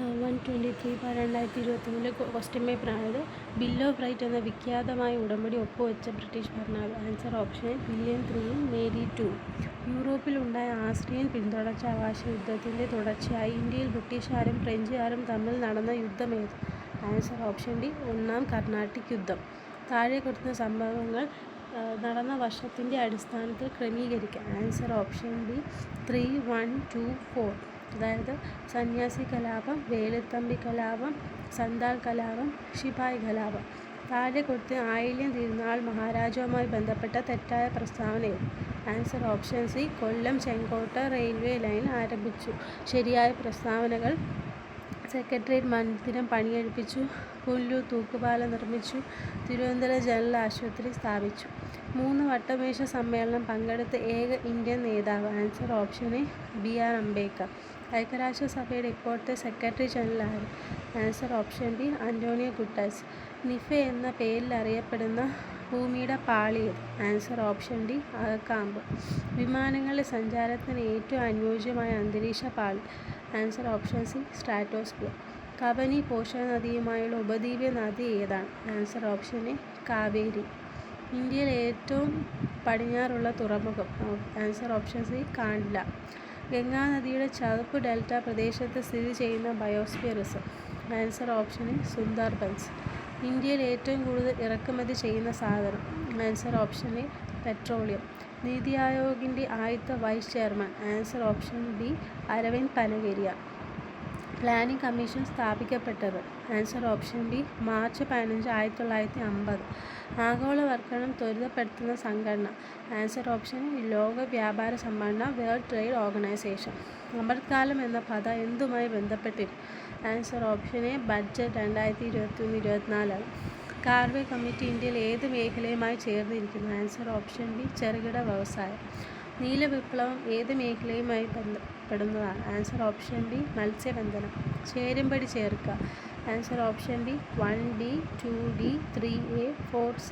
123 2023 question പേപ്പറാണിത്. Bill of right എന്ന വിഖ്യാതമായ ഉടമ്പടി ഒപ്പുവെച്ച ബ്രിട്ടീഷ് ഭരണാധികാരി. Answer option William 3, Mary 2. യൂറോപ്പിലുണ്ടായ ആസ്ട്രിയൻ പിന്തുടർച്ചാവകാശ യുദ്ധത്തിൻ്റെ തുടർച്ചയായി ഇന്ത്യയിൽ ബ്രിട്ടീഷുകാരും ഫ്രഞ്ചുകാരും തമ്മിൽ നടന്ന യുദ്ധമേത്? ആൻസർ ഓപ്ഷൻ ഡി, ഒന്നാം കർണാട്ടിക് യുദ്ധം. താഴെ കൊടുക്കുന്ന സംഭവങ്ങൾ നടന്ന വർഷത്തിൻ്റെ അടിസ്ഥാനത്തിൽ ക്രമീകരിക്കുക. Answer option B 3, 1, 2, 4. അതായത് സന്യാസി കലാപം, വേലുത്തമ്പി കലാപം, സന്താൽ കലാപം, ശിപായി കലാപം. താഴെ കൊടുത്ത് ആയില്യം തിരുനാൾ മഹാരാജാവുമായി ബന്ധപ്പെട്ട തെറ്റായ പ്രസ്താവനയിൽ. Answer option C, Kollam Chenkotta railway line ആരംഭിച്ചു. ശരിയായ പ്രസ്താവനകൾ: സെക്രട്ടേറിയറ്റ് മന്ദിരം പണികഴിപ്പിച്ചു, പുല്ലൂർ തൂക്കുപാലം നിർമ്മിച്ചു, തിരുവനന്തപുരം ജനറൽ ആശുപത്രി സ്ഥാപിച്ചു. 3 വട്ടമേശ സമ്മേളനം പങ്കെടുത്ത ഏക ഇന്ത്യൻ നേതാവ്. Answer option A, BR Ambedkar. ഐക്യരാഷ്ട്രസഭയുടെ ഇപ്പോഴത്തെ സെക്രട്ടറി ജനറൽ ആര്? Answer option B, Antonio Guterres. Nife എന്ന പേരിൽ അറിയപ്പെടുന്ന ഭൂമിയുടെ പാളിയത്. ആൻസർ ഓപ്ഷൻ ഡി, അകക്കാമ്പ്. വിമാനങ്ങളുടെ സഞ്ചാരത്തിന് ഏറ്റവും അനുയോജ്യമായ അന്തരീക്ഷ പാളി. Answer option C, stratosphere. Kabani പോഷക നദിയുമായുള്ള ഉപദ്വീപീയ നദി ഏതാണ്? Answer option A, Kaveri. ഇന്ത്യയിലെ ഏറ്റവും പടിഞ്ഞാറുള്ള തുറമുഖം. Answer option C, Kandla. ഗംഗാനദിയുടെ ചതുപ്പ് ഡെൽറ്റ പ്രദേശത്ത് സ്ഥിതി ചെയ്യുന്ന biosphere reserve. Answer option A, Sundarbans. ഇന്ത്യയിൽ ഏറ്റവും കൂടുതൽ ഇറക്കുമതി ചെയ്യുന്ന സാധനം. Answer option A, petroleum. NITI ആയോഗിൻ്റെ ആദ്യത്തെ vice chairman. Answer option B, Arvind Panagariya. Planning commission സ്ഥാപിക്കപ്പെട്ടത്. Answer option B, March 15, 1950. ആഗോളവൽക്കരണം ത്വരിതപ്പെടുത്തുന്ന സംഘടന. ആൻസർ ഓപ്ഷൻ എ, ലോക വ്യാപാര സംഘടന, വേൾഡ് ട്രേഡ് ഓർഗനൈസേഷൻ. അമൃത്കാലം എന്ന പദം എന്തുമായി ബന്ധപ്പെട്ടിരിക്കും? Answer option A, budget 2023-24. Karve committee ഇന്ത്യയിൽ ഏത് മേഖലയുമായി ചേർന്നിരിക്കുന്നു? ആൻസർ ഓപ്ഷൻ ബി, ചെറുകിട വ്യവസായം. നീല വിപ്ലവം ഏത് മേഖലയുമായി ബന്ധപ്പെടുന്നതാണ്? ആൻസർ ഓപ്ഷൻ ബി, മത്സ്യബന്ധനം. ചേരുംപടി ചേർക്കുക. Answer option B, 1D, 2D, 3A, 4C.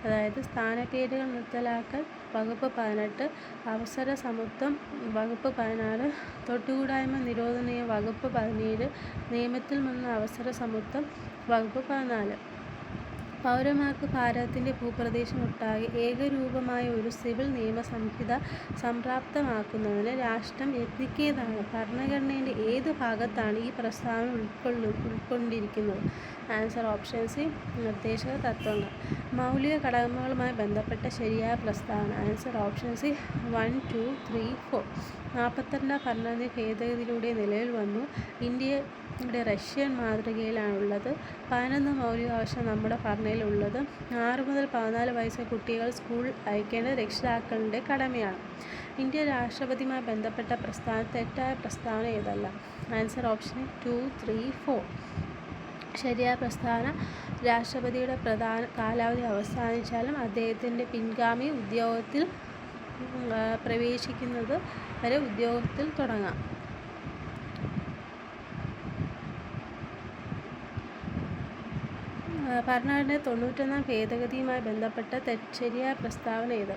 അതായത് സ്ഥാനപ്പേരുകൾ നിർത്തലാക്കൽ വകുപ്പ് 18, അവസര സമത്വം വകുപ്പ് 16, തൊട്ടുകൂടായ്മ നിരോധന വകുപ്പ് 17, നിയമത്തിൽ നിന്ന് അവസര സമത്വം വകുപ്പ് 14. പൗരന്മാർക്ക് ഭാരതത്തിൻ്റെ ഭൂപ്രദേശം ഒട്ടാകെ ഏകരൂപമായ ഒരു സിവിൽ നിയമസംഹിത സംപ്രാപ്തമാക്കുന്നതിന് രാഷ്ട്രം യത്നിക്കേതാണ്? ഭരണഘടനയുടെ ഏത് ഭാഗത്താണ് ഈ പ്രസ്താവന ഉൾക്കൊണ്ടിരിക്കുന്നത്? ആൻസർ ഓപ്ഷൻ സി, നിർദ്ദേശക തത്വങ്ങൾ. മൗലിക ഘടകങ്ങളുമായി ബന്ധപ്പെട്ട ശരിയായ പ്രസ്താവന. Answer option C, 1, 2, 3, 4. 42ാം ഭരണഘടന ഭേദഗതിയിലൂടെ നിലവിൽ വന്നു. ഇന്ത്യയുടെ റഷ്യൻ മാതൃകയിലാണുള്ളത്. 11 മൗലികാവകാശം നമ്മുടെ ഭരണയിലുള്ളത്. 6 മുതൽ 14 വയസ്സ് കുട്ടികൾ സ്കൂൾ അയക്കേണ്ടത് രക്ഷിതാക്കളുടെ കടമയാണ്. ഇന്ത്യ രാഷ്ട്രപതിയുമായി ബന്ധപ്പെട്ട പ്രസ്താവന. തെറ്റായ പ്രസ്താവന ഏതല്ല? Answer option 2, 3, 4. ശരിയായ പ്രസ്താവന: രാഷ്ട്രപതിയുടെ കാലാവധി അവസാനിച്ചാലും അദ്ദേഹത്തിൻ്റെ പിൻഗാമി ഉദ്യോഗത്തിൽ പ്രവേശിക്കുന്നത് വരെ ഉദ്യോഗത്തിൽ തുടങ്ങാം. ഭരണഘടനയുടെ 91ാം ഭേദഗതിയുമായി ബന്ധപ്പെട്ട ശരിയായ പ്രസ്താവന ഏത്?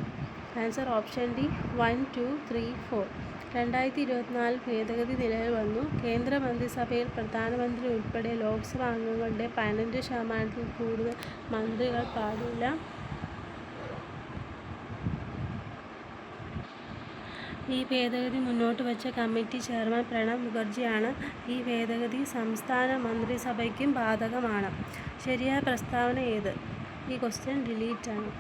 Answer option D, 1, 2, 3, 4. 2024 ഭേദഗതി നിലവിൽ വന്നു. കേന്ദ്ര മന്ത്രിസഭയിൽ പ്രധാനമന്ത്രി ഉൾപ്പെടെ ലോക്സഭാ അംഗങ്ങളുടെ 15%-ൽ കൂടുതൽ മന്ത്രികൾ പാടില്ല. ഈ ഭേദഗതി മുന്നോട്ട് വച്ച കമ്മിറ്റി ചെയർമാൻ പ്രണബ് മുഖർജിയാണ്. ഈ ഭേദഗതി സംസ്ഥാന മന്ത്രിസഭയ്ക്കും ബാധകമാണ്. ശരിയായ പ്രസ്താവന ഏത്? ഈ ക്വസ്റ്റ്യൻ ഡിലീറ്റാണ്.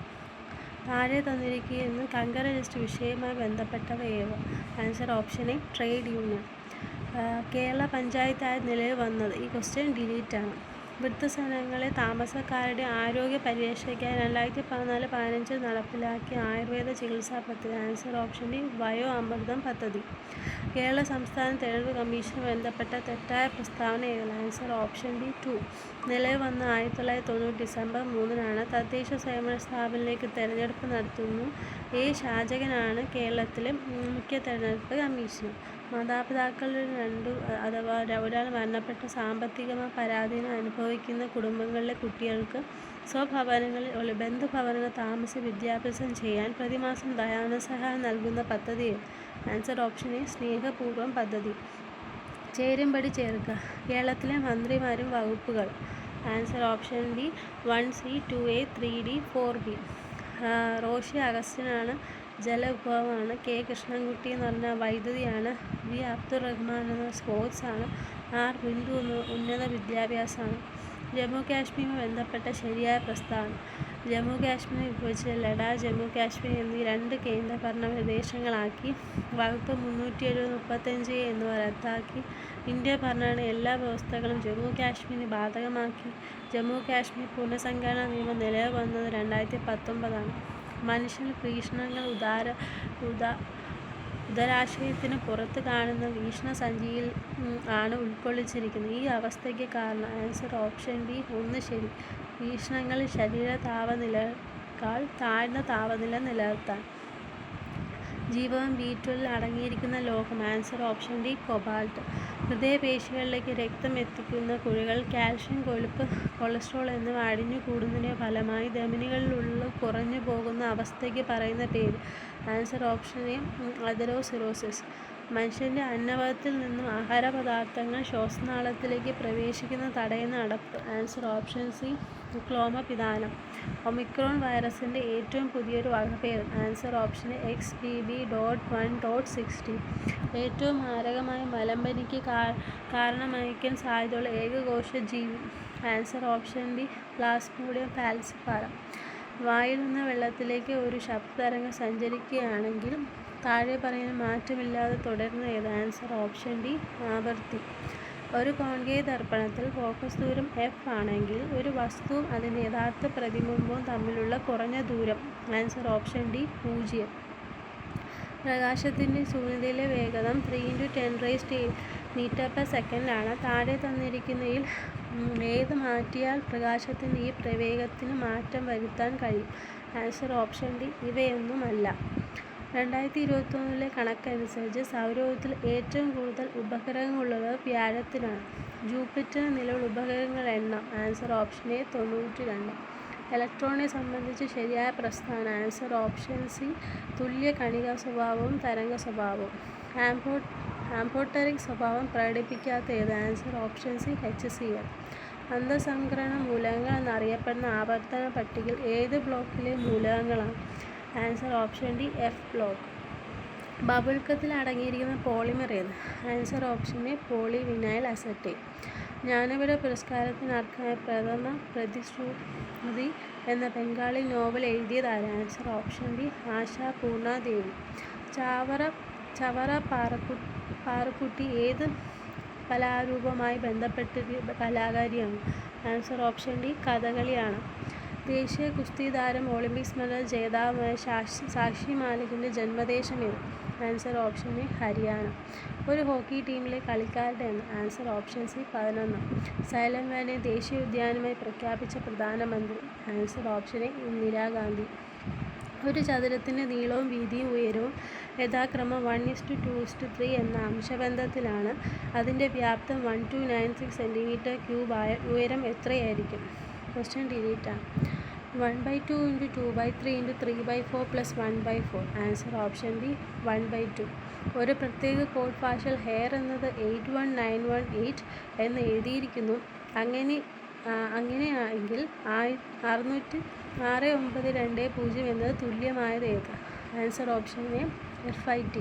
താഴെ തന്നിരിക്കുന്ന കങ്കര ലിസ്റ്റ് വിഷയവുമായി ബന്ധപ്പെട്ടവ ഏവ? Answer option A, trade union. Kerala panchayat act നിലവിൽ വന്നത്. ഈ ക്വസ്റ്റ്യൻ ഡിലീറ്റാണ്. വൃദ്ധസദനങ്ങളിലെ താമസക്കാരുടെ ആരോഗ്യ പരിരക്ഷയ്ക്കായി 2014-15 നടപ്പിലാക്കിയ ആയുർവേദ ചികിത്സാ പദ്ധതി. ആൻസർ ഓപ്ഷൻ ഡി, വയോ അമൃതം പദ്ധതി. കേരള സംസ്ഥാന തെരഞ്ഞെടുപ്പ് കമ്മീഷനുമായി ബന്ധപ്പെട്ട തെറ്റായ പ്രസ്താവന ഏതാണ്? Answer option D, 2. നിലവിൽ വന്ന 1990 ഡിസംബർ 3-നാണ്. തദ്ദേശ സ്വയംഭരണ സ്ഥാപനങ്ങളിലേക്ക് തെരഞ്ഞെടുപ്പ് നടത്തുന്നു. എ. ഷാജകനാണ് കേരളത്തിലെ മുഖ്യ തെരഞ്ഞെടുപ്പ് കമ്മീഷണർ. മാതാപിതാക്കളുടെ 2 അഥവാ ഒരാൾ മരണപ്പെട്ട സാമ്പത്തികമായി പരാധീനം അനുഭവിക്കുന്ന കുടുംബങ്ങളിലെ കുട്ടികൾക്ക് സ്വഭവനങ്ങളിൽ ബന്ധുഭവനങ്ങൾ താമസിച്ച് വിദ്യാഭ്യാസം ചെയ്യാൻ പ്രതിമാസം ധനസഹായം നൽകുന്ന പദ്ധതി. ആൻസർ ഓപ്ഷൻ എ, സ്നേഹപൂർവ്വം പദ്ധതി. ചേരുംപടി ചേർക്കുക. കേരളത്തിലെ മന്ത്രിമാരും വകുപ്പുകളും. Answer option B 1C 2A 3D 4B. Roshi അഗസ്റ്റിനാണ് ജലവിഭവമാണ്. കെ കൃഷ്ണൻകുട്ടി എന്ന് പറഞ്ഞാൽ വൈദ്യുതിയാണ്. വി അബ്ദുറഹ്മാൻ എന്ന സ്പോർട്സാണ്. ആർ ബിന്ദു ഉന്നത വിദ്യാഭ്യാസമാണ്. ജമ്മു കാശ്മീരുമായി ബന്ധപ്പെട്ട ശരിയായ പ്രസ്താവന. ജമ്മു കാശ്മീർ വിഭജിച്ച് ലഡാക്ക് ജമ്മു കാശ്മീർ എന്നീ 2 കേന്ദ്രഭരണ പ്രദേശങ്ങളാക്കി. വകുപ്പ് 370-35 എന്നിവ റദ്ദാക്കി. ഇന്ത്യ ഭരണഘടന എല്ലാ വ്യവസ്ഥകളും ജമ്മു കാശ്മീരിന് ബാധകമാക്കി. ജമ്മു കാശ്മീർ പുനഃസംഘടനാ നിയമം നിലവിൽ വന്നത് 2019. മനുഷ്യന് ഭീഷണങ്ങൾ ഉദരാശയത്തിന് പുറത്ത് കാണുന്ന വീക്ഷണസഞ്ചിയിൽ ആണ് ഉൾക്കൊള്ളിച്ചിരിക്കുന്നത്. ഈ അവസ്ഥയ്ക്ക് കാരണം. ആൻസർ ഓപ്ഷൻ ബി 1 ശരി. വീക്ഷണങ്ങളിൽ ശരീര താപനിലയേക്കാൾ താഴ്ന്ന താപനില നിലനിർത്താൻ. ജീവകം B12 അടങ്ങിയിരിക്കുന്ന ലോഹം. Answer option D cobalt. ഹൃദയപേശികളിലേക്ക് രക്തം എത്തിക്കുന്ന കുഴികൾ കാൽഷ്യം, കൊഴുപ്പ്, കൊളസ്ട്രോൾ എന്നിവ അടിഞ്ഞു കൂടുന്നതിൻ്റെ ഫലമായി ധമനികളിലുള്ള കുറഞ്ഞു പോകുന്ന അവസ്ഥയ്ക്ക് പറയുന്ന പേര്. Answer option A atherosclerosis. മനുഷ്യൻ്റെ അന്നവത്തിൽ നിന്നും ആഹാരപദാർത്ഥങ്ങൾ ശ്വാസനാളത്തിലേക്ക് പ്രവേശിക്കുന്നത് തടയുന്ന അടപ്പ്. ആൻസർ ഓപ്ഷൻ സി ക്ലോമപിതാനം. ഒമിക്രോൺ വൈറസിൻ്റെ ഏറ്റവും പുതിയൊരു വകഭേദം. Answer option XBB.1.16. ഏറ്റവും മാരകമായ മലമ്പനിക്ക് കാരണമായിരിക്കാൻ സാധ്യതയുള്ള ഏകകോശ ജീവി. Answer option B plasmodium falciparum. വായിൽ നിന്ന് വെള്ളത്തിലേക്ക് ഒരു ശബ്ദതരംഗം സഞ്ചരിക്കുകയാണെങ്കിൽ താഴെ പറയുന്ന മാറ്റമില്ലാതെ തുടരുന്ന ഏത്. ആൻസർ ഓപ്ഷൻ ഡി ആവൃത്തി. ഒരു കോൺകേവ് ദർപ്പണത്തിൽ ഫോക്കസ് ദൂരം f ആണെങ്കിൽ ഒരു വസ്തുവും അതിൻ്റെ യഥാർത്ഥ പ്രതിബിംബവും തമ്മിലുള്ള കുറഞ്ഞ ദൂരം. Answer option D 0. പ്രകാശത്തിൻ്റെ ശൂന്യതയിലെ വേഗത 3×10⁻⁸ m/s താഴെ തന്നിരിക്കുന്നതിൽ ഏത് മാറ്റിയാൽ പ്രകാശത്തിൻ്റെ ഈ പ്രവേഗത്തിന് മാറ്റം വരുത്താൻ കഴിയും. Answer option D ഇവയൊന്നുമല്ല. 2021 കണക്കനുസരിച്ച് സൗരയൂഥത്തിൽ ഏറ്റവും കൂടുതൽ ഉപഗ്രഹങ്ങളുള്ളത് വ്യാഴത്തിനാണ്. ജൂപ്പിറ്ററിന് നിലവിൽ ഉപഗ്രഹങ്ങളുടെ എണ്ണം. Answer option A 92. ഇലക്ട്രോണിനെ സംബന്ധിച്ച് ശരിയായ പ്രസ്താവന. ആൻസർ ഓപ്ഷൻ സി തുല്യ കണികാ സ്വഭാവവും തരംഗ സ്വഭാവവും. ആംഫോട്ടറിക് സ്വഭാവം പ്രകടിപ്പിക്കാത്ത ഏത്. Answer option C HCl. അന്തഃസംക്രമണ മൂലകങ്ങൾ എന്നറിയപ്പെടുന്ന ആവർത്തന പട്ടികയിൽ ഏത് ബ്ലോക്കിലെ മൂലകങ്ങളാണ്. Answer option D F block. ബബിൾക്കത്തിൽ അടങ്ങിയിരിക്കുന്ന പോളിമർ ഏത്. Answer option A polyvinyl acetate. Jnanpith പുരസ്കാരത്തിന് അർഹമായ പ്രഥമ പ്രതിശ്രുതി എന്ന ബംഗാളി നോവൽ എഴുതിയതാര്. Answer option D Ashapurna Devi. Chavara Parukutty ഏത് കലാരൂപവുമായി ബന്ധപ്പെട്ട കലാകാരിയാണ്. ആൻസർ ഓപ്ഷൻ ഡി കഥകളിയാണ്. ദേശീയ ഗുസ്തി താരം ഒളിമ്പിക്സ് മെഡൽ ജേതാവുമായ സാക്ഷി മാലിക്കിൻ്റെ ജന്മദേശം ഏത്. Answer option A Haryana. ഒരു ഹോക്കി ടീമിലെ കളിക്കാരുടെ എണ്ണം. Answer option C 11. സൈലന്റ് വാലിയെ ദേശീയ ഉദ്യാനമായി പ്രഖ്യാപിച്ച പ്രധാനമന്ത്രി. Answer option A Indira Gandhi. ഒരു ചതുരത്തിൻ്റെ നീളവും വീതിയും ഉയരവും യഥാക്രമം 1:2:3 എന്ന അംശബന്ധത്തിലാണ്. അതിൻ്റെ വ്യാപ്തം 1296 cm³ ആയ ഉയരം എത്രയായിരിക്കും. ക്വസ്റ്റ്യൻ ഡിലീറ്റ് ആണ്. 1/2 × 2/3 × 3/4 + 1/4. Answer option B 1/2. ഒരു പ്രത്യേക കോഡ് ഭാഷയിൽ ഹെയർ എന്നത് 81918 എന്ന് എഴുതിയിരിക്കുന്നു. അങ്ങനെയാണെങ്കിൽ 66920 എന്നത് തുല്യമായത് ഏത്. Answer option A FIT.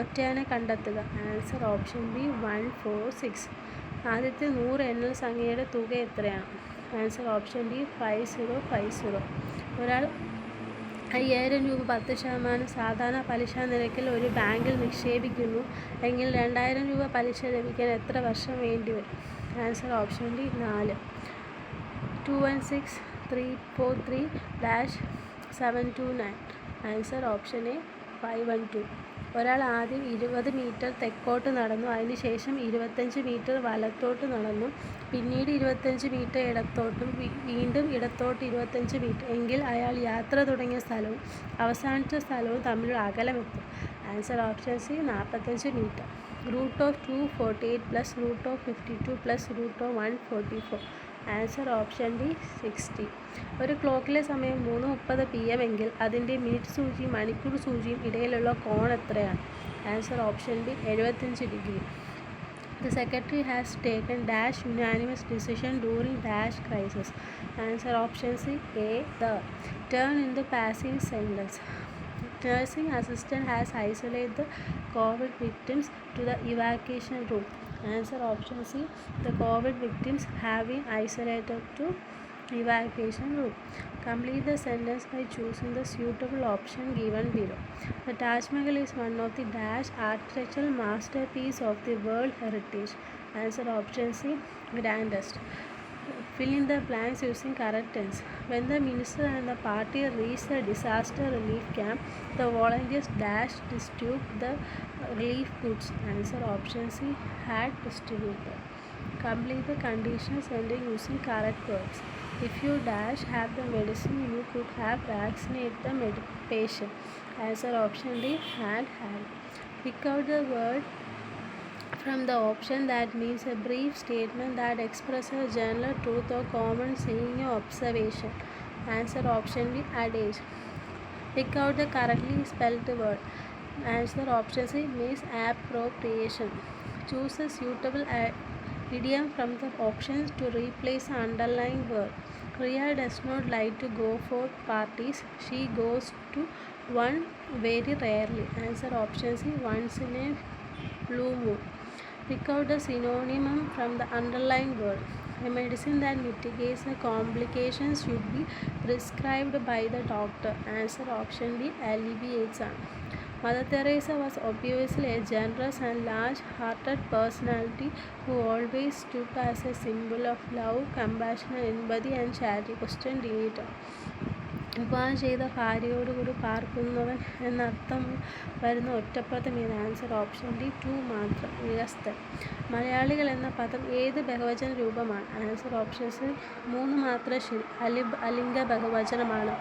ഒറ്റയാനെ കണ്ടെത്തുക. Answer option B 146. ആദ്യത്തെ 100 എണ്ണൽ സംഖ്യയുടെ തുക എത്രയാണ്. Answer option D 5050. ഒരാൾ 5000 രൂപ 10% സാധാരണ പലിശ നിരക്കിൽ ഒരു ബാങ്കിൽ നിക്ഷേപിക്കുന്നു എങ്കിൽ 2000 രൂപ പലിശ ലഭിക്കാൻ എത്ര വർഷം വേണ്ടിവരും. Answer option D 4. 216343-729. Answer option A 512. ഒരാൾ ആദ്യം 20 മീറ്റർ തെക്കോട്ട് നടന്നു. അതിനുശേഷം 25 മീറ്റർ വലത്തോട്ട് നടന്നു. പിന്നീട് 25 മീറ്റർ ഇടത്തോട്ടും വീണ്ടും ഇടത്തോട്ട് 25 മീറ്റർ. എങ്കിൽ അയാൾ യാത്ര തുടങ്ങിയ സ്ഥലവും അവസാനിച്ച സ്ഥലവും തമ്മിലുള്ള അകലം എത്ര. Answer option C 45 metre. √248 + √52 + √144. Answer option D 60. ഒരു ക്ലോക്കിലെ സമയം 3:30 PM എങ്കിൽ അതിൻ്റെ മിനിറ്റ് സൂചിയും മണിക്കൂർ സൂചിയും ഇടയിലുള്ള കോൺ എത്രയാണ്. Answer option B 75 degree. The secretary has taken dash unanimous decision during dash crisis. Answer option C. A. The. Turn into passive sentence. Nursing assistant has isolated the COVID victims to the evacuation room. Answer option C. The COVID victims have been isolated to evacuation room. Complete the sentence by choosing the suitable option given below. The Taj Mahal is one of the dash architectural masterpiece of the World Heritage. Answer option C. Grandest. Fill in the blanks using correct tense. When the minister and the party reached the disaster relief camp, the volunteers dash distribute the relief goods. Answer option C. Had distributed. Complete the conditional sentence using correct words. If you dash have the medicine, you could have vaccinated the patient. Answer option D. Had. Pick out the word from the option that means a brief statement that expresses a general truth or common saying or observation. Answer option D. Adage. Pick out the correctly spelled word. Answer option C. Misappropriation. Choose a suitable idiom from the options to replace the underlying word. Riya does not like to go for parties. She goes to one very rarely. Answer option C. Once in a blue moon. Pick out the synonym from the underlying word. A medicine that mitigates the complications should be prescribed by the doctor. Answer option D. Alleviates. Mother Teresa was obviously a generous and large-hearted personality who always stood as a symbol of love, compassion, empathy and charity. Question delete. വിവാഹം ചെയ്ത ഭാര്യയോടുകൂടി പാർക്കുന്നവൻ എന്നർത്ഥം വരുന്ന ഒറ്റപ്പദം ഏത്? Answer option D. To മാത്രം. ഗൃഹസ്ഥൻ. മലയാളികൾ എന്ന പദം ഏത് ബഹുവചന രൂപമാണ്? Answer option C. മൂന്ന് മാത്രം ശരി. അലിംഗ ബഹുവചനമാണ്.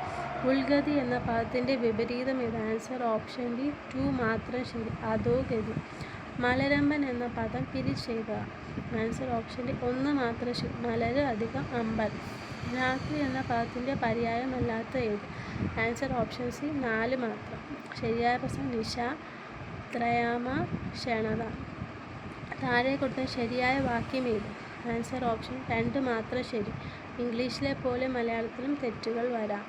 ഉൾഗതി എന്ന പദത്തിൻ്റെ വിപരീതം ഏത്? Answer option D. ടു മാത്രം ശരി. അധോഗതി. മലരമ്പൻ എന്ന പദം പിരിച്ചെഴുതുക. Answer option D. ഒന്ന് മാത്രം ശരി. മലര് അധികം അമ്പൻ. രാത്രി എന്ന പദത്തിൻ്റെ പര്യായമല്ലാത്ത ഏത്? Answer option C. നാല് മാത്രം. ശരിയായ പ്രശ്നം നിശ, ത്രയാമ, ക്ഷണത. താഴെ കൊടുത്ത ശരിയായ വാക്യം ഏത്? ആൻസർ ഓപ്ഷൻ രണ്ട് മാത്രം ശരി. ഇംഗ്ലീഷിലെ പോലെ മലയാളത്തിലും തെറ്റുകൾ വരാം.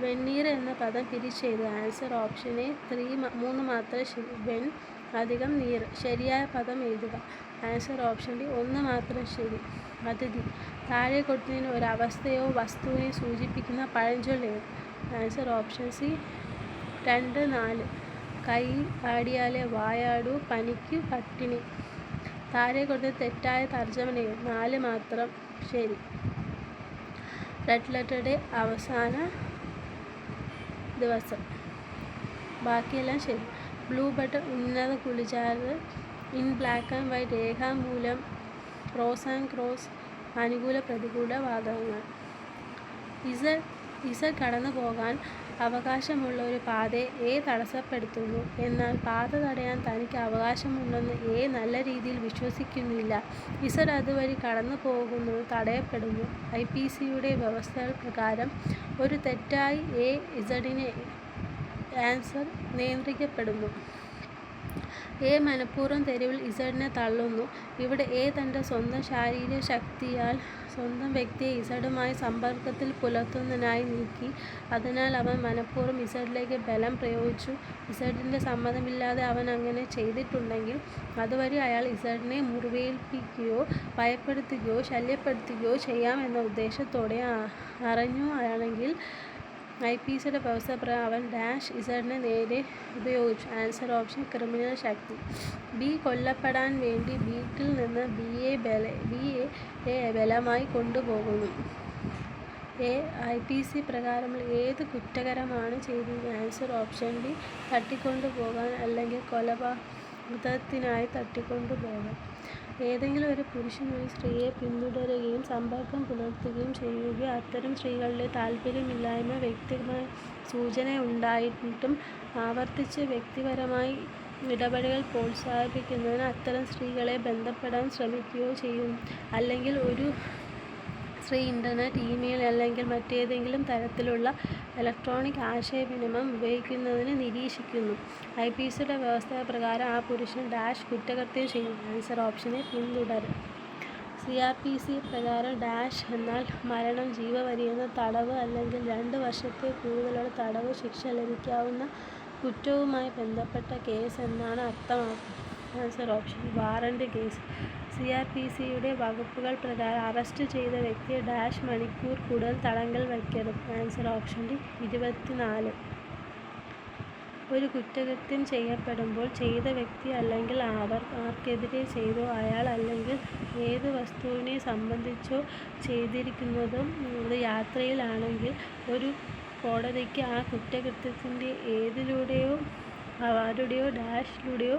വെണ്ണീർ എന്ന പദം പിരിച്ചെഴുതുക. Answer option A. മൂന്ന് മാത്രം ശരി. വെൺ അധികം നീർ. ശരിയായ പദം എഴുതുക. Answer option D. ഒന്ന് മാത്രം ശരി. അതിഥി. താഴെ കൊടുത്തതിന് ഒരവസ്ഥയോ വസ്തുവിനെയോ സൂചിപ്പിക്കുന്ന പഴഞ്ചൊല്ല് ഏത്? Answer option C. 2, 4. കൈ ആടിയാലേ വായാടൂ, പനിക്ക് പട്ടിണി. താഴെ കൊടുത്ത തെറ്റായ തർജ്ജമ ഏത്? 4 മാത്രം ശരി. റെഡ് ലെറ്ററുടെ അവസാന ദിവസം. ബാക്കിയെല്ലാം ശരി. ബ്ലൂ ബട്ടൺ ഉന്നത കുളിച്ചാറ്. In black and white. രേഖാമൂലം. Pros and cross. അനുകൂല പ്രതികൂല വാദങ്ങൾ. ഇസഡ് കടന്നു പോകാൻ അവകാശമുള്ള ഒരു പാതയെ എ തടസ്സപ്പെടുത്തുന്നു. എന്നാൽ പാത തടയാൻ തനിക്ക് അവകാശമുണ്ടെന്ന് എ നല്ല രീതിയിൽ വിശ്വസിക്കുന്നില്ല. ഇസഡ് അതുവഴി കടന്നു പോകുന്നത് തടയപ്പെടുന്നു. IPCയുടെ വ്യവസ്ഥകൾ പ്രകാരം ഒരു തെറ്റായി എ ഇസഡിനെ ആൻസർ നിയന്ത്രിക്കപ്പെടുന്നു. എ മനഃപൂർവ്വം തെരുവിൽ ഇസഡിനെ തള്ളുന്നു. ഇവിടെ എ തൻ്റെ സ്വന്തം ശാരീരിക ശക്തിയാൽ സ്വന്തം വ്യക്തിയെ ഇസഡുമായി സമ്പർക്കത്തിൽ പുലർത്തുന്നതിനായി നീക്കി. അതിനാൽ അവൻ മനഃപൂർവ്വം ഇസഡിലേക്ക് ബലം പ്രയോഗിച്ചു. ഇസഡിൻ്റെ സമ്മതമില്ലാതെ അവൻ അങ്ങനെ ചെയ്തിട്ടുണ്ടെങ്കിൽ അതുവഴി അയാൾ ഇസഡിനെ മുറിവേൽപ്പിക്കുകയോ ഭയപ്പെടുത്തുകയോ ശല്യപ്പെടുത്തുകയോ ചെയ്യാമെന്ന ഉദ്ദേശത്തോടെ അറിഞ്ഞുകയാണെങ്കിൽ IPCയുടെ വ്യവസ്ഥ പ്രകാരം അവൻ ഡാഷ് ഇസഡിനെ നേരെ ഉപയോഗിച്ചു. ആൻസർ ഓപ്ഷൻ ക്രിമിനൽ ശക്തി. ബി കൊല്ലപ്പെടാൻ വേണ്ടി വീട്ടിൽ നിന്ന് ബിയെ ബലമായി കൊണ്ടുപോകുന്നു. IPC പ്രകാരം ഏത് കുറ്റകരമാണ് ചെയ്തത്? Answer option D. തട്ടിക്കൊണ്ടുപോകാൻ അല്ലെങ്കിൽ കൊലപാതകത്തിനായി തട്ടിക്കൊണ്ടുപോകാൻ. ഏതെങ്കിലും ഒരു പുരുഷൻ ഒരു സ്ത്രീയെ പിന്തുടരുകയും സമ്പർക്കം പുലർത്തുകയും ചെയ്യുകയോ അത്തരം സ്ത്രീകളുടെ താൽപ്പര്യമില്ലായ്മ വ്യക്തമായ സൂചനയുണ്ടായിട്ടും ആവർത്തിച്ച് വ്യക്തിപരമായി ഇടപെടൽ പ്രോത്സാഹിപ്പിക്കുന്നതിന് അത്തരം സ്ത്രീകളെ ബന്ധപ്പെടാൻ ശ്രമിക്കുകയോ ചെയ്യുന്നു. അല്ലെങ്കിൽ ഒരു ശ്രീ ഇൻ്റർനെറ്റ്, ഇമെയിൽ അല്ലെങ്കിൽ മറ്റേതെങ്കിലും തരത്തിലുള്ള ഇലക്ട്രോണിക് ആശയവിനിമയം ഉപയോഗിക്കുന്നതിന് നിരീക്ഷിക്കുന്നു. IPCയുടെ വ്യവസ്ഥപ്രകാരം ആ പുരുഷൻ ഡാഷ് കുറ്റകൃത്യം ചെയ്യും. ആൻസർ ഓപ്ഷൻ എ പിന്തുടരും. CRPC പ്രകാരം ഡാഷ് എന്നാൽ മരണം, ജീവപര്യന്തം തടവ് അല്ലെങ്കിൽ 2 വർഷത്തിൽ കൂടുതലുള്ള തടവ് ശിക്ഷ ലഭിക്കാവുന്ന കുറ്റവുമായി ബന്ധപ്പെട്ട കേസ് എന്നാണ് അർത്ഥമാക്കുന്നത്. Answer option warrant case. CRPCയുടെ വകുപ്പുകൾ പ്രകാരം അറസ്റ്റ് ചെയ്ത വ്യക്തിയെ ഡാഷ് മണിക്കൂർ കൂടുതൽ തടങ്കൽ വയ്ക്കരുത്. Answer option D 24. ഒരു കുറ്റകൃത്യം ചെയ്യപ്പെടുമ്പോൾ ചെയ്ത വ്യക്തി അല്ലെങ്കിൽ അവർ ആർക്കെതിരെ ചെയ്തോ അയാൾ അല്ലെങ്കിൽ ഏത് വസ്തുവിനെ സംബന്ധിച്ചോ ചെയ്തിരിക്കുന്നതും അത് യാത്രയിലാണെങ്കിൽ ഒരു കോടതിക്ക് ആ കുറ്റകൃത്യത്തിൻ്റെ ഏതിലൂടെയോ ആരുടെയോ ഡാഷിലൂടെയോ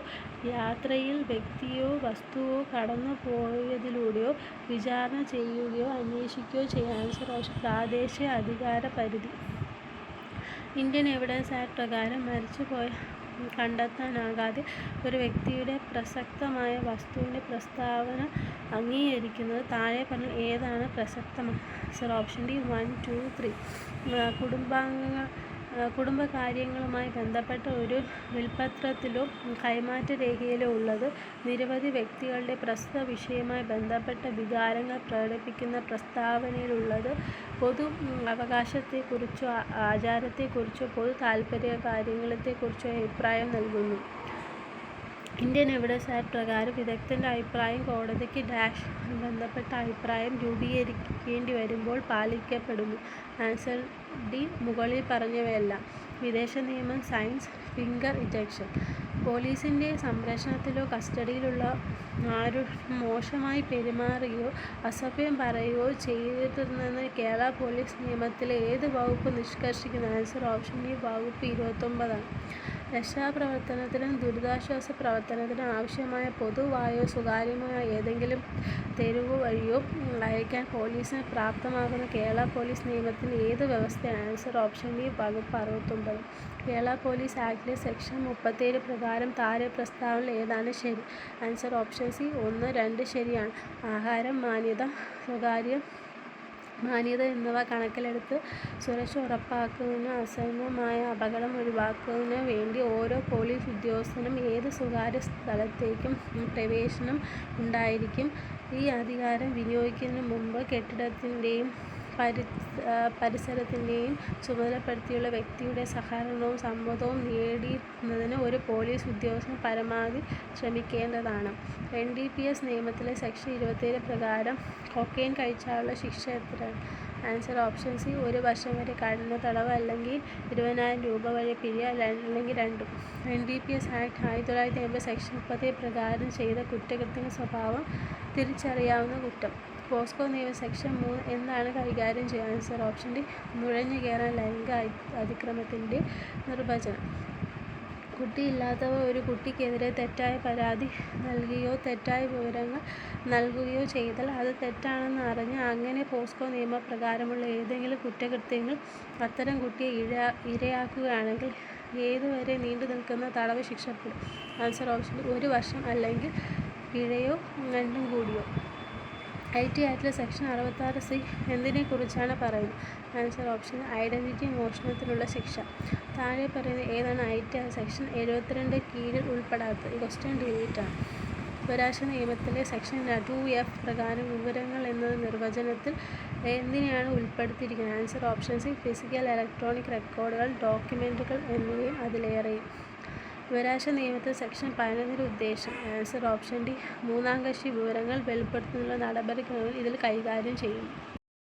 യാത്രയിൽ വ്യക്തിയോ വസ്തുവോ കടന്നു പോയതിലൂടെയോ വിചാരണ ചെയ്യുകയോ അന്വേഷിക്കുകയോ ചെയ്യാം. ആൻസർ ഓപ്ഷൻ പ്രാദേശിക അധികാര പരിധി. ഇന്ത്യൻ എവിഡൻസ് ആക്ട് പ്രകാരം മരിച്ചുപോയ കണ്ടെത്താനാകാതെ ഒരു വ്യക്തിയുടെ പ്രസക്തമായ വസ്തുവിൻ്റെ പ്രസ്താവന അംഗീകരിക്കുന്നത് താഴെ പറഞ്ഞ ഏതാണ് പ്രസക്തമായ? Answer option D 1, 2, 3. കുടുംബകാര്യങ്ങളുമായി ബന്ധപ്പെട്ട ഒരു വിൽപ്പത്രത്തിലോ കൈമാറ്റ രേഖയിലോ ഉള്ളത്, നിരവധി വ്യക്തികളുടെ പ്രസ്തുത വിഷയവുമായി ബന്ധപ്പെട്ട വികാരങ്ങൾ പ്രകടിപ്പിക്കുന്ന പ്രസ്താവനയിലുള്ളത്, പൊതു അവകാശത്തെക്കുറിച്ചോ ആചാരത്തെക്കുറിച്ചോ പൊതു താൽപര്യകാര്യങ്ങളെക്കുറിച്ചോ അഭിപ്രായം നൽകുന്നു. ഇന്ത്യൻ എവിഡൻസ് ആക്ട് പ്രകാരം വിദഗ്ധൻ്റെ അഭിപ്രായം കോടതിക്ക് ഡാഷ് ബന്ധപ്പെട്ട അഭിപ്രായം രൂപീകരിക്കേണ്ടി വരുമ്പോൾ പാലിക്കപ്പെടുന്നു. ആൻസർ ഡി മുകളിൽ പറഞ്ഞവയെല്ലാം. വിദേശ നിയമം, സയൻസ്, ഫിംഗർ ഇജക്ഷൻ. പോലീസിൻ്റെ സംരക്ഷണത്തിലോ കസ്റ്റഡിയിലുള്ള ആരും മോശമായി പെരുമാറുകയോ അസഭ്യം പറയുകയോ ചെയ്തിട്ടുണ്ടെന്ന് കേരള പോലീസ് നിയമത്തിലെ ഏത് വകുപ്പ് നിഷ്കർഷിക്കുന്നു? ആൻസർ ഓപ്ഷൻ ഡി വകുപ്പ് 29. രക്ഷാപ്രവർത്തനത്തിനും ദുരിതാശ്വാസ പ്രവർത്തനത്തിനും ആവശ്യമായ പൊതുവായോ സ്വകാര്യമായോ ഏതെങ്കിലും തെരുവു വഴിയോ അയക്കാൻ പോലീസിനെ പ്രാപ്തമാക്കുന്ന കേരള പോലീസ് നിയമത്തിൻ്റെ ഏത് വ്യവസ്ഥയാണ്? ആൻസർ ഓപ്ഷൻ ഡി വകുപ്പ് 69. കേരള പോലീസ് ആക്ടിലെ സെക്ഷൻ 37 പ്രകാരം താഴെ പ്രസ്താവനയിൽ ഏതാണ് ശരി? ആൻസർ ഓപ്ഷൻ സി 1, 2 ശരിയാണ്. ആഹാരം, മാന്യത എന്നിവ കണക്കിലെടുത്ത് സുരക്ഷ ഉറപ്പാക്കുന്നതിനും അസന്നമായ അപകടം ഒഴിവാക്കുന്നതിനു വേണ്ടി ഓരോ പോലീസ് ഉദ്യോഗസ്ഥനും ഏത് സ്വകാര്യ സ്ഥലത്തേക്കും പ്രവേശനം ഉണ്ടായിരിക്കും. ഈ അധികാരം വിനിയോഗിക്കുന്നതിന് മുമ്പ് കെട്ടിടത്തിൻ്റെയും പരിസരത്തിൻ്റെയും ചുമതലപ്പെടുത്തിയുള്ള വ്യക്തിയുടെ സഹകരണവും സമ്മതവും നേടുന്നതിന് ഒരു പോലീസ് ഉദ്യോഗസ്ഥൻ പരമാവധി ശ്രമിക്കേണ്ടതാണ്. NDPS നിയമത്തിലെ സെക്ഷൻ 27 പ്രകാരം കൊക്കൈൻ കഴിച്ചാലുള്ള ശിക്ഷ എത്രയാണ്? ആൻസർ ഓപ്ഷൻ സി 1 വർഷം വരെ കഠിന തടവ് അല്ലെങ്കിൽ 20,000 രൂപ വരെ പിഴ അല്ലെങ്കിൽ രണ്ടും. NDPS ആക്ട് 1950 സെക്ഷൻ 37 പ്രകാരം ചെയ്ത കുറ്റകൃത്യങ്ങളുടെ സ്വഭാവം തിരിച്ചറിയാവുന്ന കുറ്റം. പോസ്കോ നിയമ സെക്ഷൻ 3 എന്താണ് കൈകാര്യം ചെയ്യുക? ആൻസർ ഓപ്ഷൻ ഡി നുഴഞ്ഞു കയറാൻ ലൈംഗിക അതിക്രമത്തിൻ്റെ നിർവചനം. കുട്ടിയില്ലാത്തവർ ഒരു കുട്ടിക്കെതിരെ തെറ്റായ പരാതി നൽകുകയോ തെറ്റായ വിവരങ്ങൾ നൽകുകയോ ചെയ്താൽ അത് തെറ്റാണെന്ന് അറിഞ്ഞ് അങ്ങനെ പോസ്കോ നിയമപ്രകാരമുള്ള ഏതെങ്കിലും കുറ്റകൃത്യങ്ങൾ അത്തരം കുട്ടിയെ ഇരയാക്കുകയാണെങ്കിൽ ഏതുവരെ നീണ്ടു നിൽക്കുന്ന തടവ് ശിക്ഷപ്പെടും? ആൻസർ ഓപ്ഷൻ 1 വർഷം അല്ലെങ്കിൽ പിഴയോ രണ്ടും കൂടിയോ. IT ആക്ടിലെ സെക്ഷൻ 66C എന്തിനെക്കുറിച്ചാണ് പറയുന്നത്? ആൻസർ ഓപ്ഷൻ ഐഡൻറ്റിറ്റി മോഷണത്തിനുള്ള ശിക്ഷ. താഴെ പറയുന്ന ഏതാണ് IT സെക്ഷൻ 72 കീഴിൽ ഉൾപ്പെടാത്തത്? ക്വസ്റ്റ്യൻ ഡിലീറ്റ് ആണ്. വിവരാവകാശ നിയമത്തിലെ സെക്ഷൻ 2F പ്രകാരം വിവരങ്ങൾ എന്നത് നിർവചനത്തിൽ എന്തിനെയാണ് ഉൾപ്പെടുത്തിയിരിക്കുന്നത്? Answer option C physical, electronic റെക്കോർഡുകൾ, ഡോക്യുമെൻറ്റുകൾ എന്നിവയും അതിലേറെയും. വിവരാവകാശ നിയമത്തിൽ സെക്ഷൻ 11 ഉദ്ദേശം? ആൻസർ ഓപ്ഷൻ ഡി മൂന്നാം കക്ഷി വിവരങ്ങൾ വെളിപ്പെടുത്തുന്നതിനുള്ള നടപടിക്രമങ്ങൾ ഇതിൽ കൈകാര്യം ചെയ്യുന്നു.